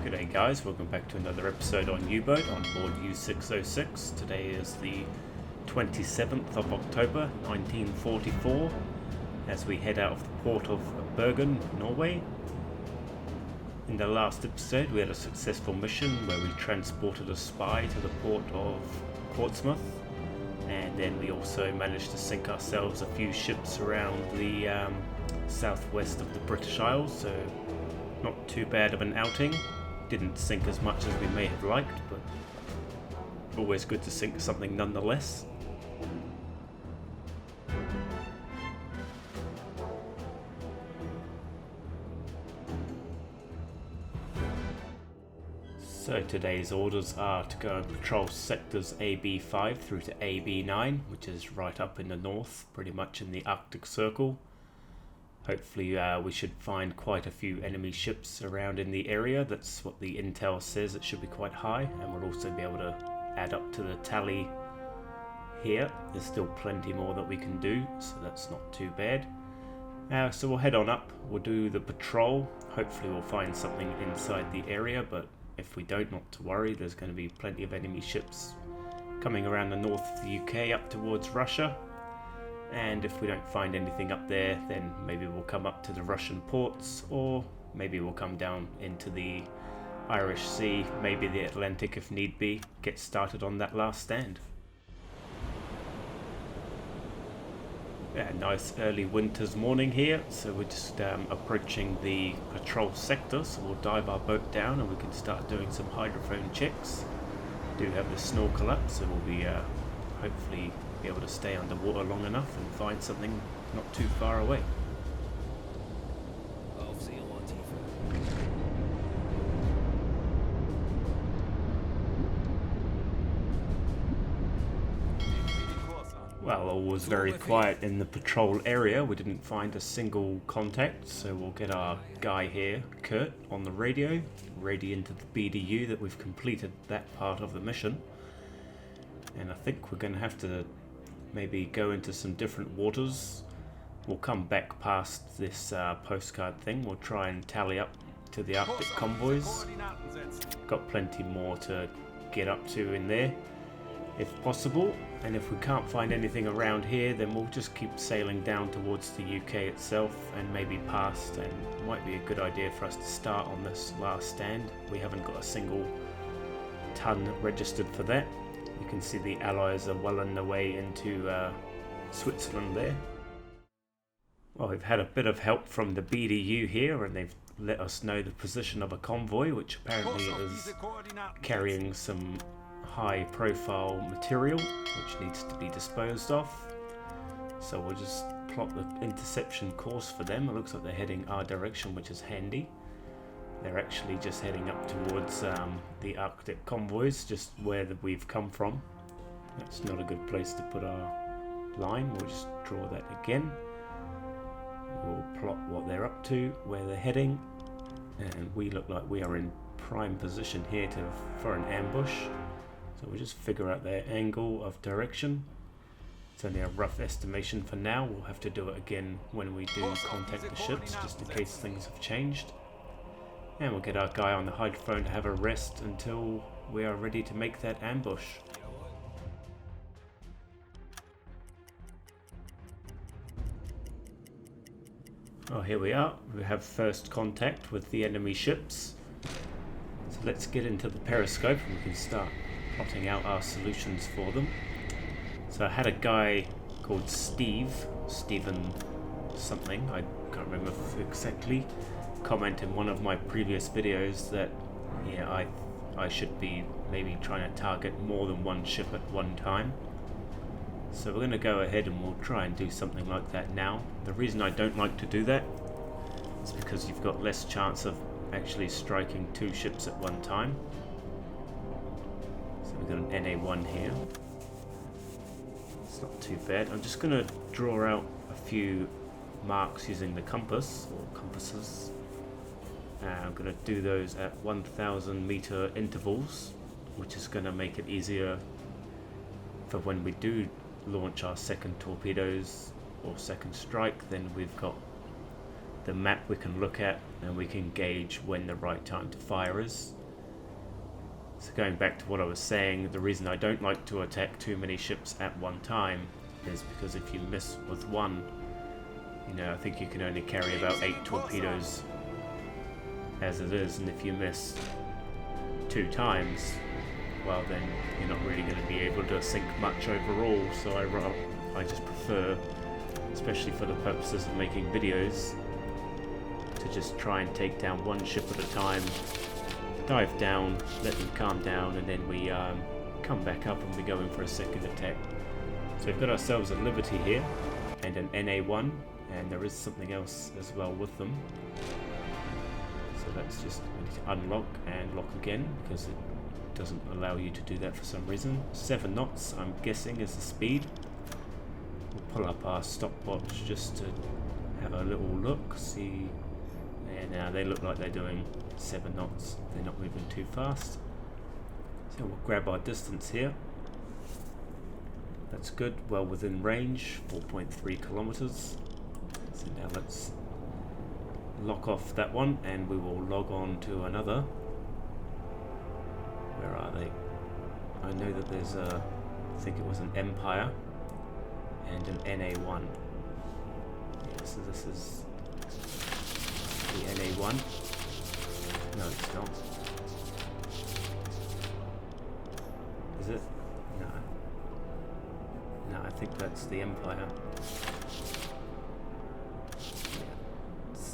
G'day guys, welcome back to another episode on U-Boat on board U-606. Today is the 27th of October 1944 as we head out of the port of Bergen, Norway. In the last episode we had a successful mission where we transported a spy to the port of Portsmouth, and then we also managed to sink ourselves a few ships around the southwest of the British Isles, so not too bad of an outing. Didn't sink as much as we may have liked, but always good to sink something nonetheless. So today's orders are to go and patrol sectors AB5 through to AB9, which is right up in the north, pretty much in the Arctic Circle. Hopefully we should find quite a few enemy ships around in the area. That's what the intel says. It should be quite high, and we'll also be able to add up to the tally here. There's still plenty more that we can do, so that's not too bad. So we'll head on up, we'll do the patrol. Hopefully we'll find something inside the area, but if we don't, not to worry. There's going to be plenty of enemy ships coming around the north of the UK up towards Russia. And if we don't find anything up there, then maybe we'll come up to the Russian ports, or maybe we'll come down into the Irish Sea, maybe the Atlantic if need be, get started on that last stand. Yeah, nice early winter's morning here, so we're just approaching the patrol sector, so we'll dive our boat down and we can start doing some hydrophone checks. We do have the snorkel up, so we'll be hopefully be able to stay underwater long enough and find something not too far away. Well, all was very quiet in the patrol area. We didn't find a single contact, so we'll get our guy here, Kurt, on the radio, ready into the BDU that we've completed that part of the mission. And I think we're going to have to maybe go into some different waters. We'll come back past this postcard thing. We'll try and tally up to the Arctic convoys. Got plenty more to get up to in there if possible, and if we can't find anything around here, then we'll just keep sailing down towards the UK itself and maybe past, and it might be a good idea for us to start on this last stand. We haven't got a single ton registered for that. You can see the Allies are well on their way into Switzerland there. Well, we've had a bit of help from the BDU here, and they've let us know the position of a convoy, which apparently is carrying some high profile material which needs to be disposed of. So we'll just plot the interception course for them. It looks like they're heading our direction, which is handy. They're actually just heading up towards the Arctic convoys, just where we've come from. That's not a good place to put our line. We'll just draw that again. We'll plot what they're up to, where they're heading, and we look like we are in prime position here for an ambush. So we'll just figure out their angle of direction. It's only a rough estimation for now. We'll have to do it again when we do contact the ships, just in case things have changed. And we'll get our guy on the hydrophone to have a rest until we are ready to make that ambush. Oh, here we are. We have first contact with the enemy ships. So let's get into the periscope and we can start plotting out our solutions for them. So I had a guy called Stephen something, I can't remember exactly, comment in one of my previous videos that I should be maybe trying to target more than one ship at one time. So we're going to go ahead and we'll try and do something like that now. The reason I don't like to do that is because you've got less chance of actually striking two ships at one time. So we've got an NA1 here. It's not too bad. I'm just going to draw out a few marks using the compass or compasses. I'm going to do those at 1,000 meter intervals, which is going to make it easier for when we do launch our second torpedoes or second strike. Then we've got the map we can look at, and we can gauge when the right time to fire is. So going back to what I was saying, the reason I don't like to attack too many ships at one time is because if you miss with one, you know, I think you can only carry about 8 torpedoes as it is, and if you miss 2 times, well then you're not really going to be able to sink much overall. So I just prefer, especially for the purposes of making videos, to just try and take down one ship at a time, dive down, let them calm down, and then we come back up and we go in for a second attack. So we've got ourselves a Liberty here and an NA1, and there is something else as well with them. So let's just unlock and lock again, because it doesn't allow you to do that for some reason. 7 knots, I'm guessing, is the speed. We'll pull up our stopwatch just to have a little look, see. And now they look like they're doing 7 knots. They're not moving too fast. So we'll grab our distance here. That's good, well within range, 4.3 kilometers. So now let's lock off that one, and we will log on to another. Where are they? I know that there's a, I think it was an Empire and an NA1. Yeah, so this is the NA1. No, it's not. Is it? No. No, I think that's the Empire.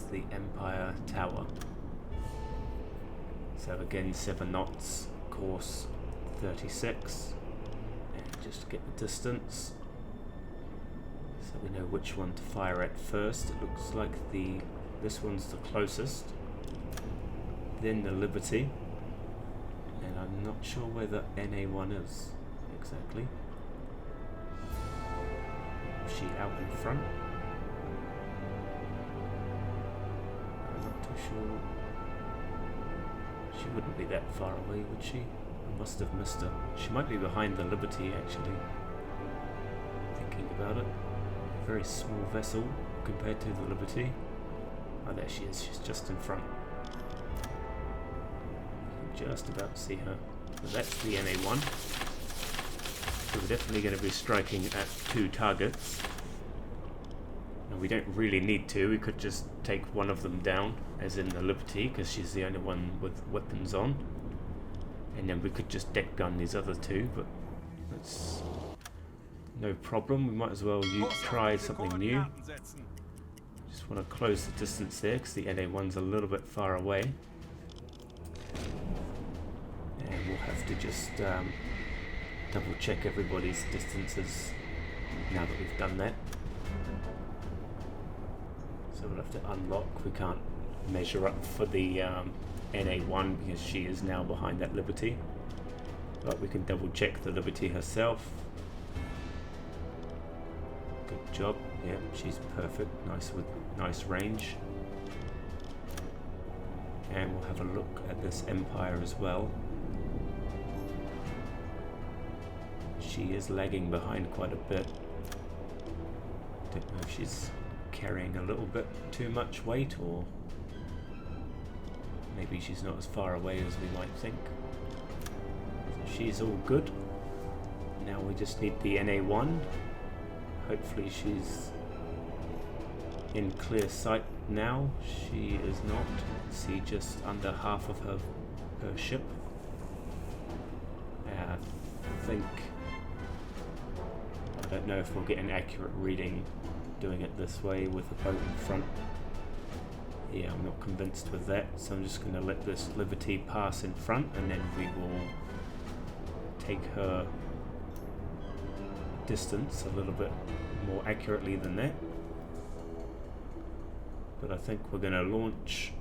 The Empire Tower. So again, 7 knots, course 36, and just to get the distance so we know which one to fire at first. It looks like this one's the closest, then the Liberty, and I'm not sure where the NA1 is exactly. Is she out in front? Sure. She wouldn't be that far away, would she? I must have missed her. She might be behind the Liberty, actually. Thinking about it. A very small vessel compared to the Liberty. Oh, there she is. She's just in front. You can just about see her. So that's the NA1. So we're definitely going to be striking at 2 targets. And we don't really need to. We could just take one of them down, as in the Liberty, because she's the only one with weapons on, and then we could just deck gun these other 2, but that's no problem. We might as well try something new. Just want to close the distance there, because the NA1's a little bit far away, and we'll have to just double check everybody's distances now that we've done that. So we'll have to unlock. We can't measure up for the NA1 because she is now behind that Liberty, but we can double check the Liberty herself. Good job. Yeah, she's perfect. Nice range. And we'll have a look at this Empire as well. She is lagging behind quite a bit. Don't know if she's carrying a little bit too much weight, or maybe she's not as far away as we might think. So she's all good. Now we just need the NA1. Hopefully she's in clear sight now. She is not. See just under half of her ship. I don't know if we'll get an accurate reading doing it this way with the boat in front. Yeah, I'm not convinced with that, so I'm just going to let this Liberty pass in front, and then we will take her distance a little bit more accurately than that. But I think we're going to launch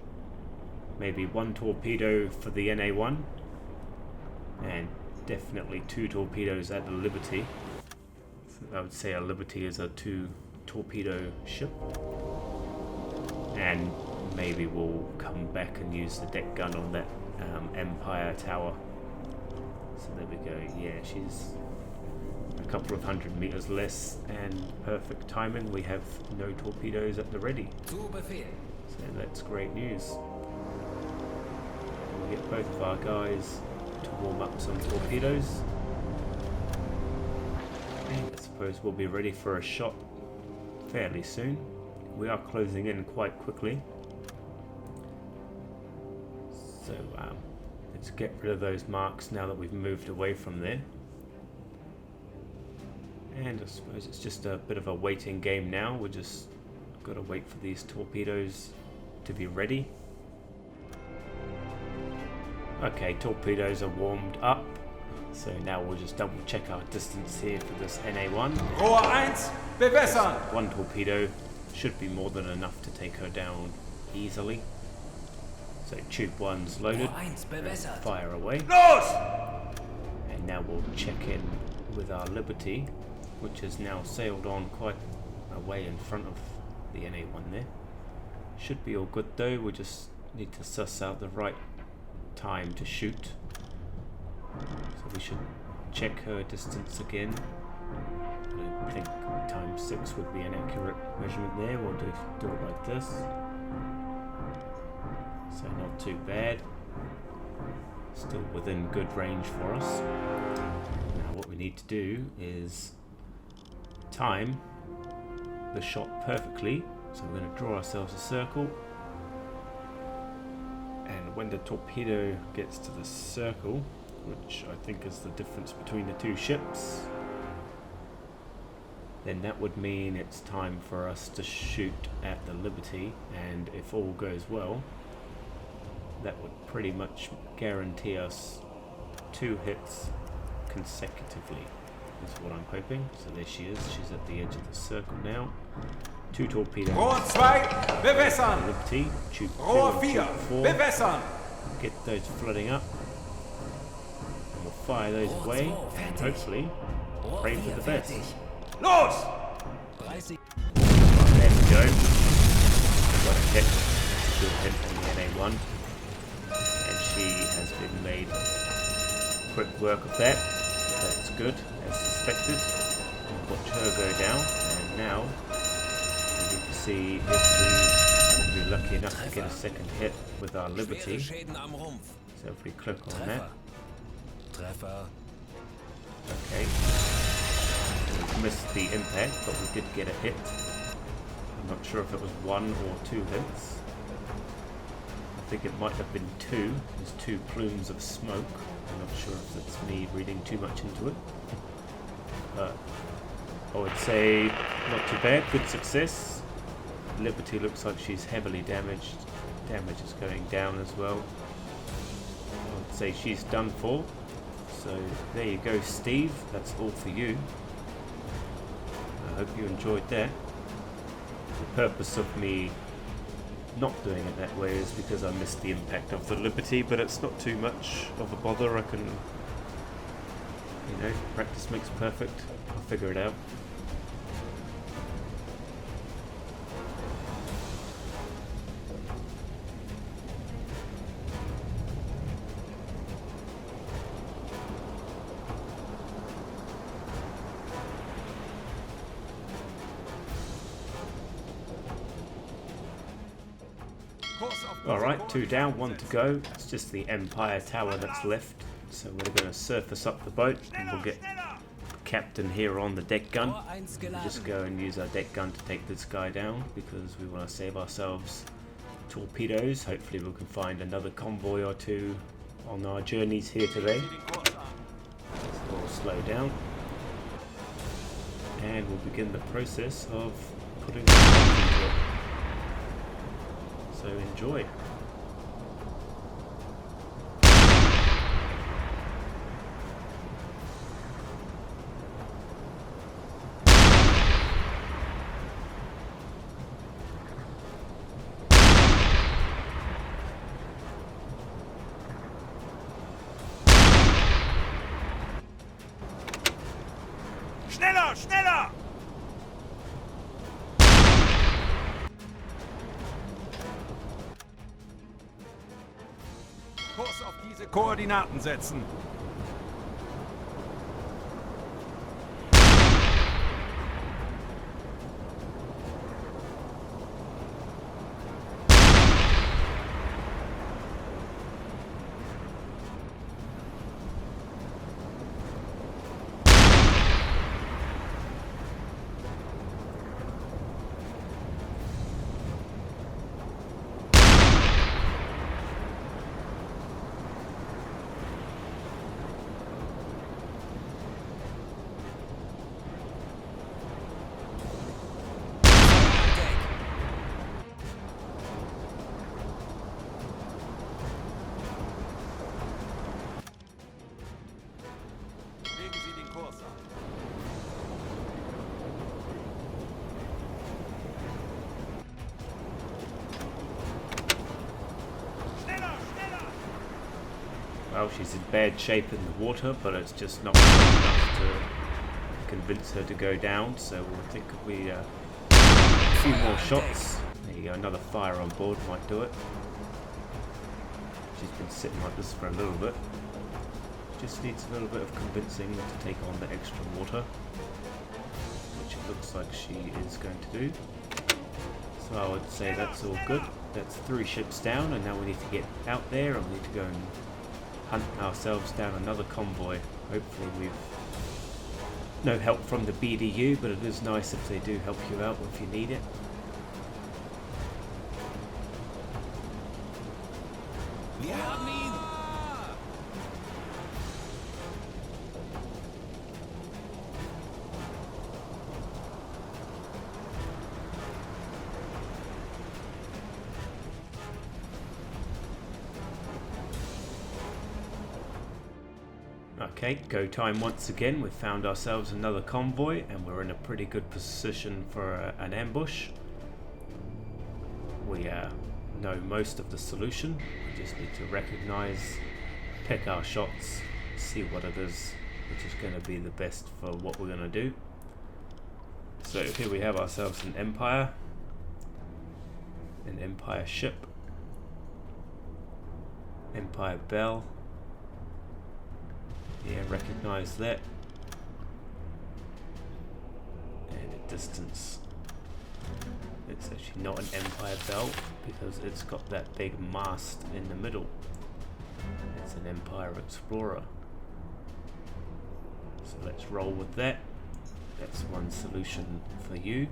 maybe 1 torpedo for the NA1 and definitely 2 torpedoes at the Liberty. So I would say a Liberty is a 2 torpedo ship, and maybe we'll come back and use the deck gun on that Empire Tower. So there we go. Yeah, she's a couple of 100 meters less, and perfect timing. We have no torpedoes at the ready. So that's great news. We'll get both of our guys to warm up some torpedoes. And I suppose we'll be ready for a shot fairly soon. We are closing in quite quickly. So let's get rid of those marks now that we've moved away from there. And I suppose it's just a bit of a waiting game now. We're just got to wait for these torpedoes to be ready. Okay, torpedoes are warmed up. So now we'll just double check our distance here for this NA1. Rohr 1, bewässern! One torpedo should be more than enough to take her down easily. So tube 1's loaded. Fire away. Los! And now we'll check in with our Liberty, which has now sailed on quite a way in front of the NA1 there. Should be all good though, we just need to suss out the right time to shoot. So we should check her distance again. I think times 6 would be an accurate measurement there. We'll do it like this. So not too bad. Still within good range for us. Now what we need to do is time the shot perfectly. So we're going to draw ourselves a circle. And when the torpedo gets to the circle, which I think is the difference between the two ships, then that would mean it's time for us to shoot at the Liberty, and if all goes well, that would pretty much guarantee us 2 hits consecutively, is what I'm hoping. So there she is, she's at the edge of the circle now. 2 torpedoes. Rohr 2, bewässern! Liberty, tube 2 Rohr and 4, tube 4. bewässern! Get those flooding up. And we'll fire those away, and hopefully pray for the best. Los! There we go. Got a hit. Good hit from the NA1. And she has been made quick work of that. That's good, as suspected. Watch her go down. And now we need to see if we will be lucky enough to get a second hit with our Liberty. So if we click on that. Okay. We missed the impact, but we did get a hit. I'm not sure if it was 1 or 2 hits. I think it might have been 2. There's 2 plumes of smoke. I'm not sure if it's me reading too much into it. But I would say not too bad, good success. Liberty looks like she's heavily damaged. Damage is going down as well. I would say she's done for. So there you go, Steve. That's all for you. I hope you enjoyed that. The purpose of me not doing it that way is because I missed the impact of the Liberty, but it's not too much of a bother. I can, practice makes perfect. I'll figure it out. Alright, 2 down, 1 to go. It's just the Empire Tower that's left. So we're going to surface up the boat and we'll get Captain here on the deck gun. We'll just go and use our deck gun to take this guy down because we want to save ourselves torpedoes. Hopefully we can find another convoy or 2 on our journeys here today. We'll slow down. And we'll begin the process of putting the boat into it. So enjoy. Schneller, schneller! Kurs auf diese Koordinaten setzen. Well, she's in bad shape in the water, but it's just not enough to convince her to go down, so we'll think we a few more shots. There you go, another fire on board might do it. She's been sitting like this for a little bit. Just needs a little bit of convincing to take on the extra water, which it looks like she is going to do. So I would say that's all good. That's 3 ships down, and now we need to get out there and we need to go and hunt ourselves down another convoy. Hopefully we've no help from the BDU, but it is nice if they do help you out if you need it. Wir haben ihn! Okay, go time once again. We've found ourselves another convoy and we're in a pretty good position for an ambush. We know most of the solution. We just need to recognize, pick our shots, see what it is which is going to be the best for what we're going to do. So here we have ourselves an Empire ship, Empire Bell. Yeah, recognize that. And at distance, it's actually not an Empire Bell because it's got that big mast in the middle. It's an Empire Explorer. So let's roll with that. That's one solution for you.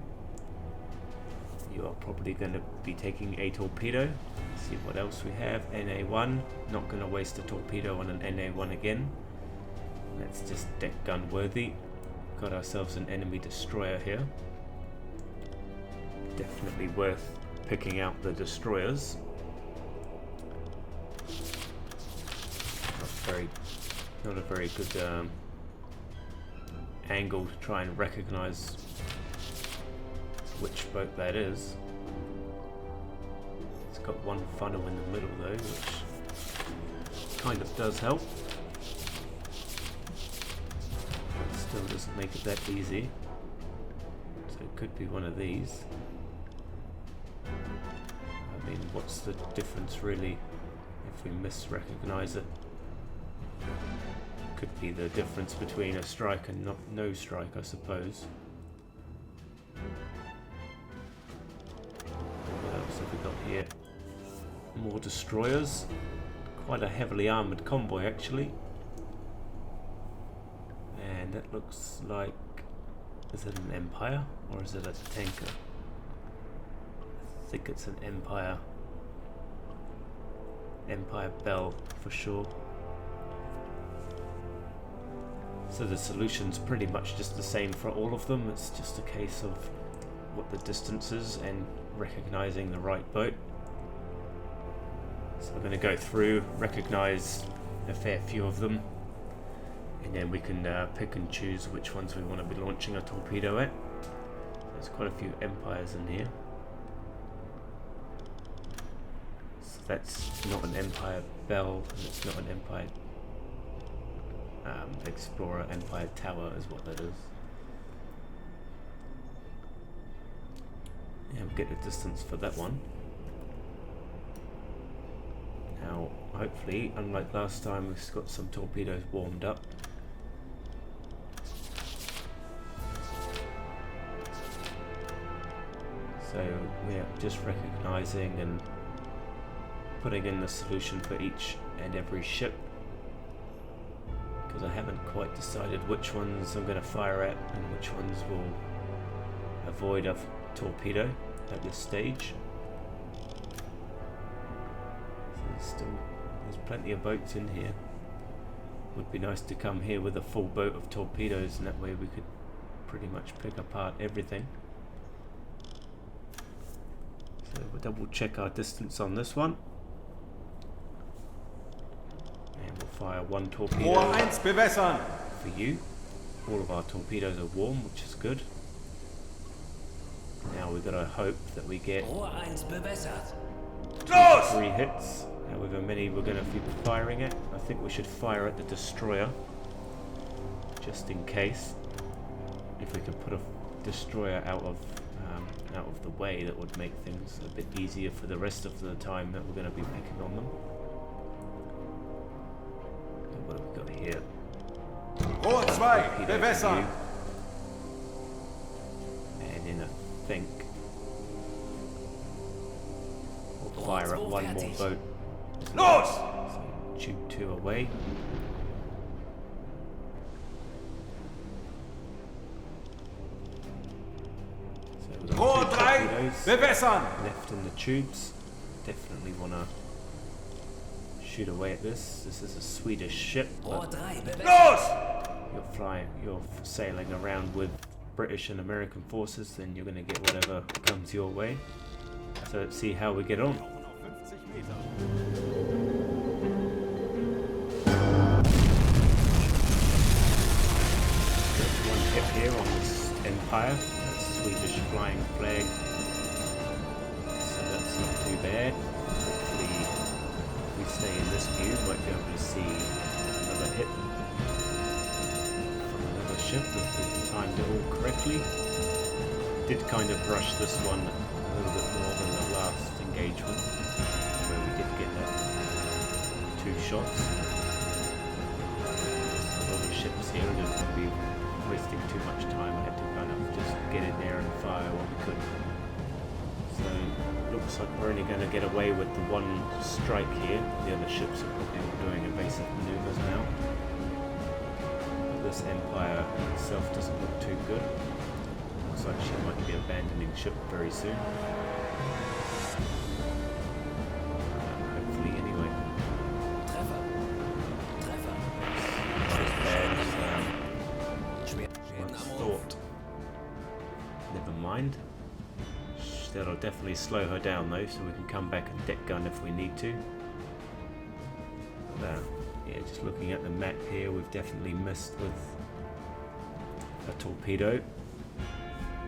You are probably going to be taking a torpedo. Let's see what else we have. NA1. Not going to waste a torpedo on an NA1 again. That's just deck gun worthy. Got ourselves an enemy destroyer here. Definitely worth picking out the destroyers. Not a very good angle to try and recognize which boat that is. It's got one funnel in the middle though, which kind of does help. But still doesn't make it that easy. So it could be one of these. I mean, what's the difference really if we misrecognize it? Could be the difference between a strike and no strike, I suppose. What else have we got here? More destroyers. Quite a heavily armoured convoy actually. And that looks like... is it an Empire or is it a tanker? I think it's an Empire. Empire Bell for sure. So the solution's pretty much just the same for all of them. It's just a case of what the distance is and recognizing the right boat. So I'm going to go through, recognize a fair few of them, and then we can pick and choose which ones we want to be launching a torpedo at. There's quite a few Empires in here. So that's not an Empire Bell, and it's not an Empire Explorer. Empire Tower is what that is. Yeah, we'll get the distance for that one. Now, hopefully, unlike last time, we've got some torpedoes warmed up. So we're just recognizing and putting in the solution for each and every ship, because I haven't quite decided which ones I'm going to fire at and which ones will avoid a torpedo at this stage. So there's plenty of boats in here. Would be nice to come here with a full boat of torpedoes, and that way we could pretty much pick apart everything. So we'll double check our distance on this one. Fire one torpedo Rohr 1 bewässern. for you. All of our torpedoes are warm, which is good. Now we've got to hope that we get Rohr 1 bewässert. Los! 3 hits. However many we're going to be firing at. I think we should fire at the destroyer, just in case. If we can put a destroyer out of the way, that would make things a bit easier for the rest of the time that we're going to be picking on them. And what have we got here? Rohr 2, bewässern! And then I think we'll fire at one more boat. Los! So tube 2 away. So we've got Rohr 2 3, torpedoes bewässern! left in the tubes. Definitely want to shoot away at this. This is a Swedish ship, but Los! you're sailing around with British and American forces, then you're going to get whatever comes your way. So let's see how we get on. One hit here on this Empire, that's Swedish flying flag, so that's not too bad. Hopefully if we stay in this view, might be able to see another hit from another ship if we've timed it all correctly. Did kind of rush this one a little bit more than the last engagement, where we did get that 2 shots. There's a lot of ships here and it would be wasting too much time. I had to kind of just get in there and fire what we could. So looks like we're only going to get away with the 1 strike here. The other ships are probably all doing evasive maneuvers now. But this Empire itself doesn't look too good. Looks like she might be abandoning ship very soon. Hopefully anyway. Not as bad as once thought. Never mind. That'll definitely slow her down though, so we can come back and deck gun if we need to. But, yeah, just looking at the map here, we've definitely missed with a torpedo.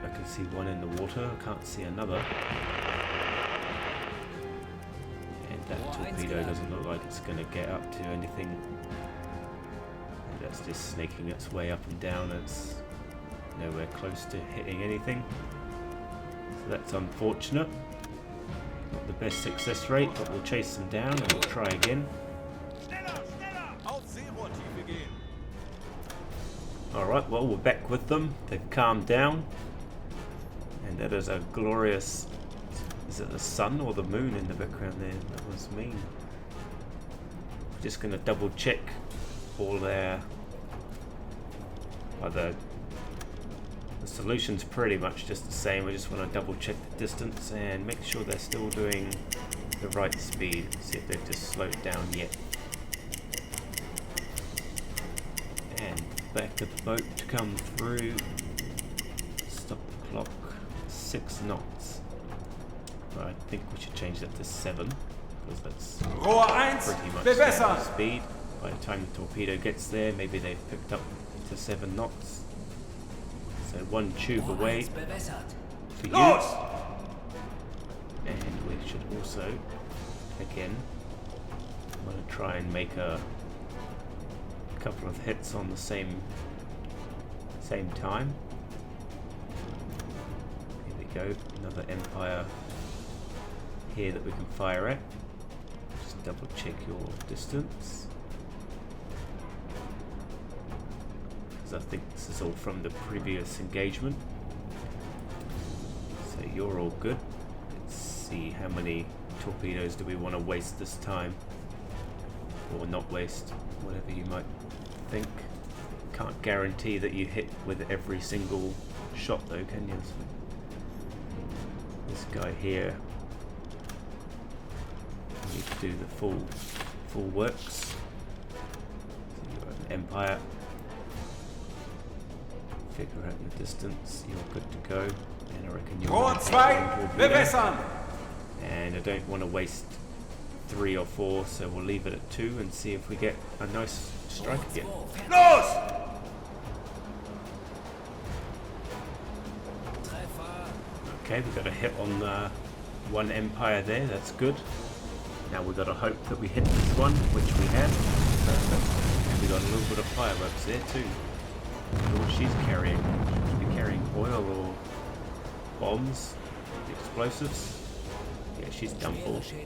I can see one in the water, I can't see another. And that torpedo doesn't look like it's going to get up to anything. And that's just snaking its way up and down, it's nowhere close to hitting anything. So that's unfortunate. Not the best success rate, but we'll chase them down and we'll try again. Alright, well we're back with them. They've calmed down. And that is a glorious... Is it the sun or the moon in the background there? That was mean. Just going to double check all their... The solution's pretty much just the same. I just want to double check the distance and make sure they're still doing the right speed. See if they've just slowed down yet. And back of the boat to come through. Stop the clock. 6 knots. But I think we should change that to 7 because that's Rohr 1, pretty much bewässern! standard speed. By the time the torpedo gets there, maybe they've picked up to 7 knots. So 1 tube away for you. Los! And we should also, again, want to try and make a couple of hits on the same time. Here we go, another Empire here that we can fire at. Just double check your distance. Because I think this is all from the previous engagement. So you're all good. Let's see how many torpedoes do we want to waste this time. Or not waste, whatever you might think. Can't guarantee that you hit with every single shot though, can you? So this guy here, we need to do the full works. So you're an Empire. Figure out your distance, you're good to go. And I reckon you're Rohr 2, bewässern! And I don't want to waste 3 or 4, so we'll leave it at 2 and see if we get a nice strike again. Los! Okay, we got a hit on 1 Empire there, that's good. Now we've got to hope that we hit this one, which we have. Perfect. And we got a little bit of fireworks there too. I wonder what she's carrying. Should be carrying oil or bombs, explosives. Yeah, she's done for. She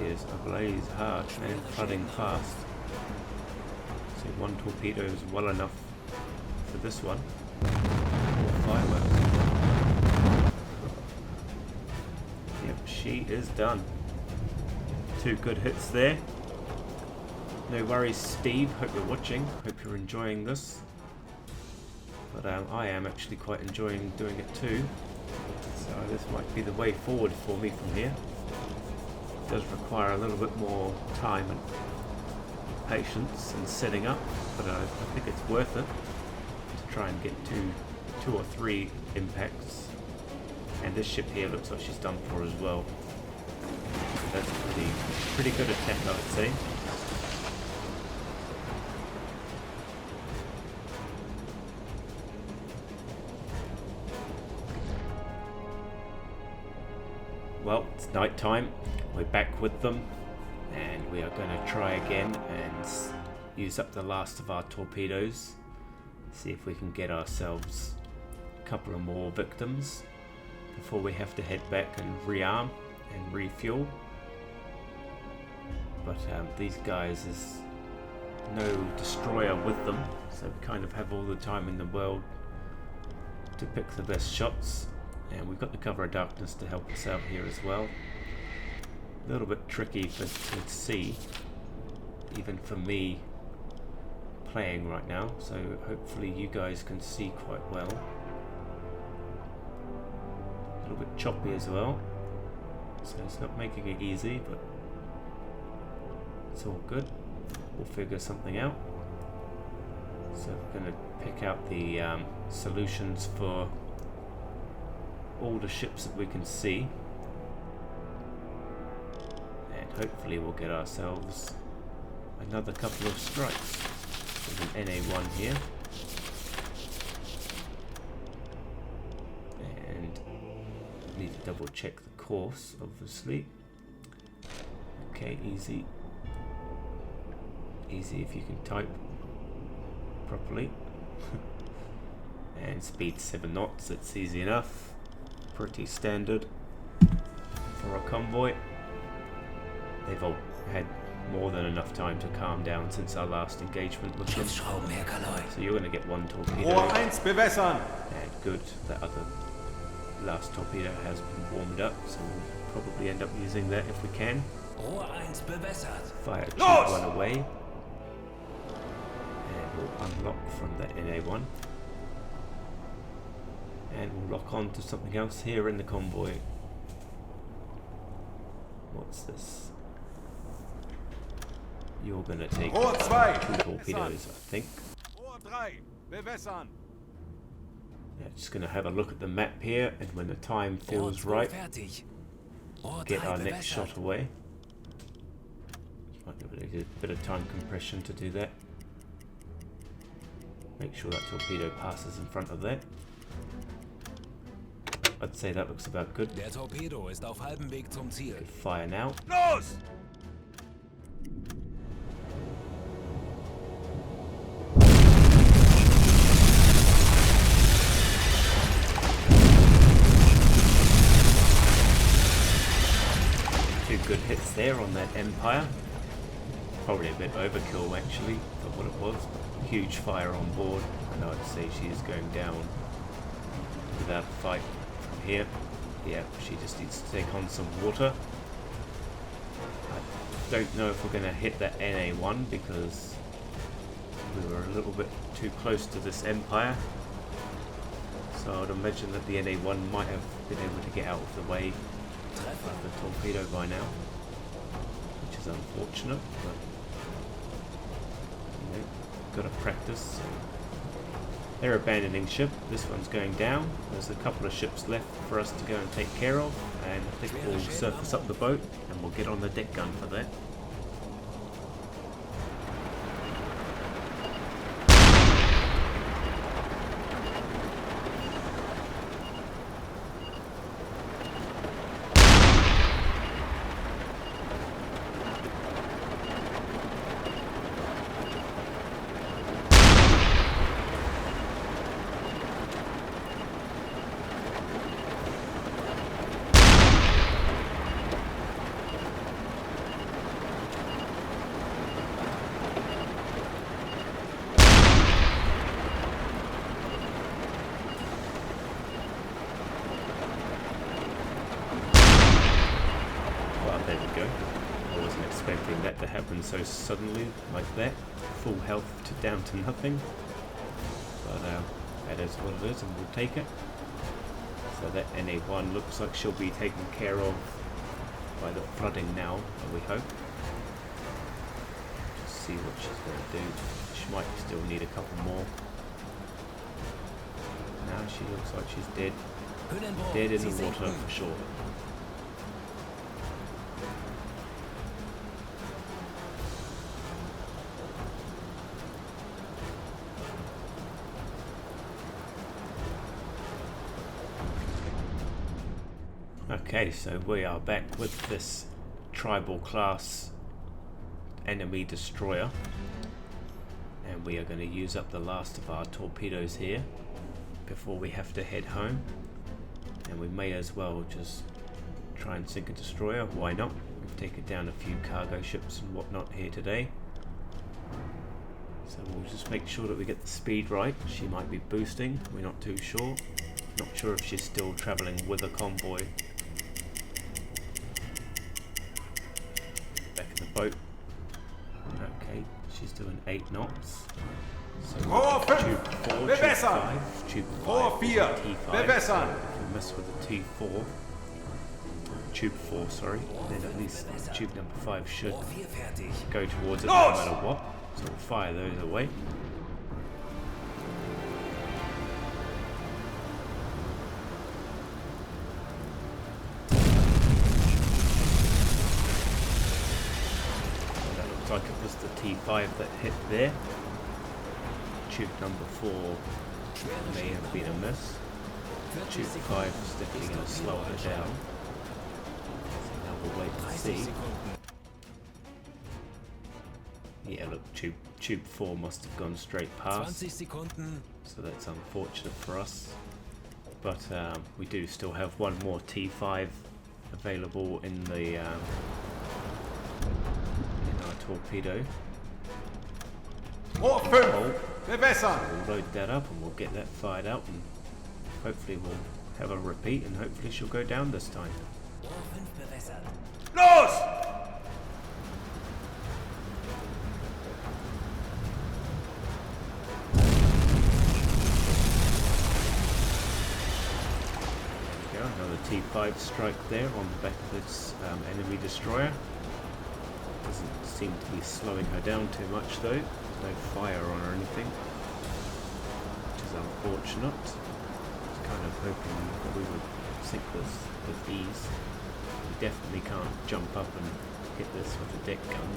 is ablaze hard and flooding fast. So one torpedo is well enough for this one. More fireworks. Yep, she is done. 2 good hits there. No worries, Steve. Hope you're watching. Hope you're enjoying this. But I am actually quite enjoying doing it too. So this might be the way forward for me from here. It does require a little bit more time and patience and setting up, but I think it's worth it to try and get two or three impacts. And this ship here looks like she's done for as well. So that's a pretty good attempt, I would say. Well, it's night time. We're back with them, and we are going to try again and use up the last of our torpedoes. See if we can get ourselves a couple of more victims before we have to head back and rearm and refuel. But these guys is no destroyer with them, so we kind of have all the time in the world to pick the best shots. And we've got the cover of darkness to help us out here as well. A little bit tricky to see, even for me playing right now, so hopefully you guys can see quite well. A little bit choppy as well, so it's not making it easy, but it's all good. We'll figure something out. So we're going to pick out the solutions for all the ships that we can see, and hopefully we'll get ourselves another couple of strikes. There's an NA1 here, and need to double check the course, obviously. Okay, easy if you can type properly. And speed 7 knots, it's easy enough. Pretty standard for a convoy. They've all had more than enough time to calm down since our last engagement with them. So you're going to get one torpedo. Rohr 1 bewässern. And good, that other last torpedo has been warmed up, so we'll probably end up using that if we can. Rohr 1 bewässert. Fire tube one away. And we'll unlock from that NA1. And we'll lock on to something else here in the convoy. What's this? You're gonna take 2 torpedoes, I think. Rohr 3 bewässern. Yeah, just gonna have a look at the map here, and when the time feels right, get our next shot away. Might give it a bit of time compression to do that. Make sure that torpedo passes in front of that. I'd say that looks about good. Der Torpedo ist auf halbem Weg zum Ziel. Good fire now. Los! Two good hits there on that Empire. Probably a bit overkill actually for what it was. Huge fire on board, and I'd say she is going down without a fight. Here, yeah, she just needs to take on some water. I don't know if we're going to hit that NA1 because we were a little bit too close to this Empire. So I would imagine that the NA1 might have been able to get out of the way of the torpedo by now, which is unfortunate, but you know, got to practice. So. They're abandoning ship. This one's going down. There's a couple of ships left for us to go and take care of, and I think we'll surface up the boat and we'll get on the deck gun for that. there we go. I wasn't expecting that to happen so suddenly like that. Full health to down to nothing. But that is what it is, and we'll take it. So that NA1 looks like she'll be taken care of by the flooding now, we hope. Just see what she's going to do. She might still need a couple more. Now she looks like she's dead. Dead in the water for sure. Okay, so we are back with this tribal class enemy destroyer, and we are going to use up the last of our torpedoes here before we have to head home. And we may as well just try and sink a destroyer. Why not? We've taken down a few cargo ships and whatnot here today, so we'll just make sure that we get the speed right. She might be boosting, we're not too sure. Not sure if she's still traveling with a convoy. Back in the boat. Okay, she's doing 8 knots. So tube 4, tube 5, tube 5, T5. Bewässern. If we mess with the T4, tube 4, sorry, then at least tube number 5 should go towards it no matter what. So we'll fire those away. That looks like it was the T5 that hit there. Tube number 4 may have been a miss. Tube 5 is definitely going to slow her down. So now we'll wait and see. Yeah, look, tube 4 must have gone straight past. So that's unfortunate for us. But we do still have one more T5 available in the in our torpedo. Bewässern. We'll load that up and we'll get that fired out, and hopefully we'll have a repeat, and hopefully she'll go down this time. Los! There we go, another T5 strike there on the back of this enemy destroyer. Doesn't seem to be slowing her down too much though. No fire on or anything, which is unfortunate. I was kind of hoping that we would sink this with ease. We definitely can't jump up and hit this with a deck gun.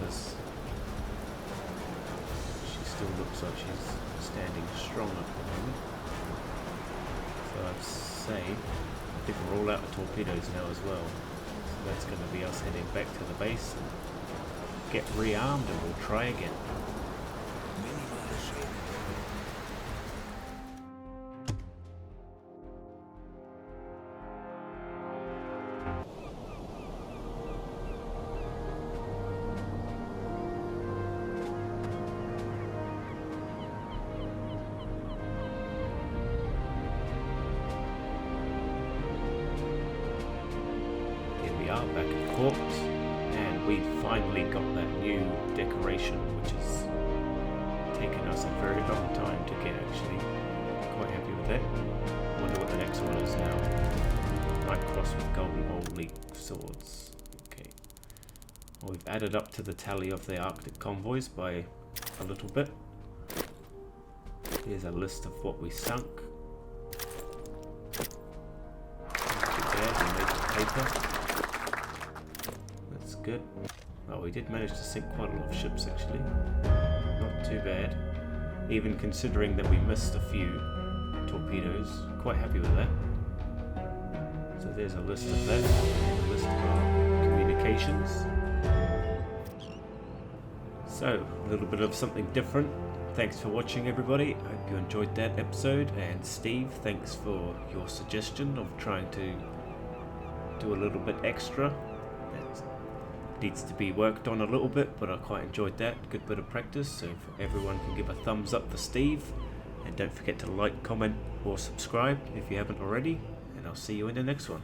She still looks like she's standing strong at the moment. So I'd say, I think we're all out of torpedoes now as well. So that's going to be us heading back to the base and get rearmed, and we'll try again. Back at port, and we finally got that new decoration, which has taken us a very long time to get. Actually, quite happy with that. Wonder what the next one is now. Night cross with golden old leaf swords. Okay, well, we've added up to the tally of the Arctic convoys by a little bit. Here's a list of what we sunk. There, we made the paper. Good. Well, we did manage to sink quite a lot of ships actually. Not too bad. Even considering that we missed a few torpedoes. Quite happy with that. So there's a list of that. And a list of our communications. So, a little bit of something different. Thanks for watching everybody. Hope you enjoyed that episode. And Steve, thanks for your suggestion of trying to do a little bit extra. Needs to be worked on a little bit, but I quite enjoyed that. Good bit of practice, so if everyone can give a thumbs up for Steve, and don't forget to like, comment or subscribe if you haven't already, and I'll see you in the next one.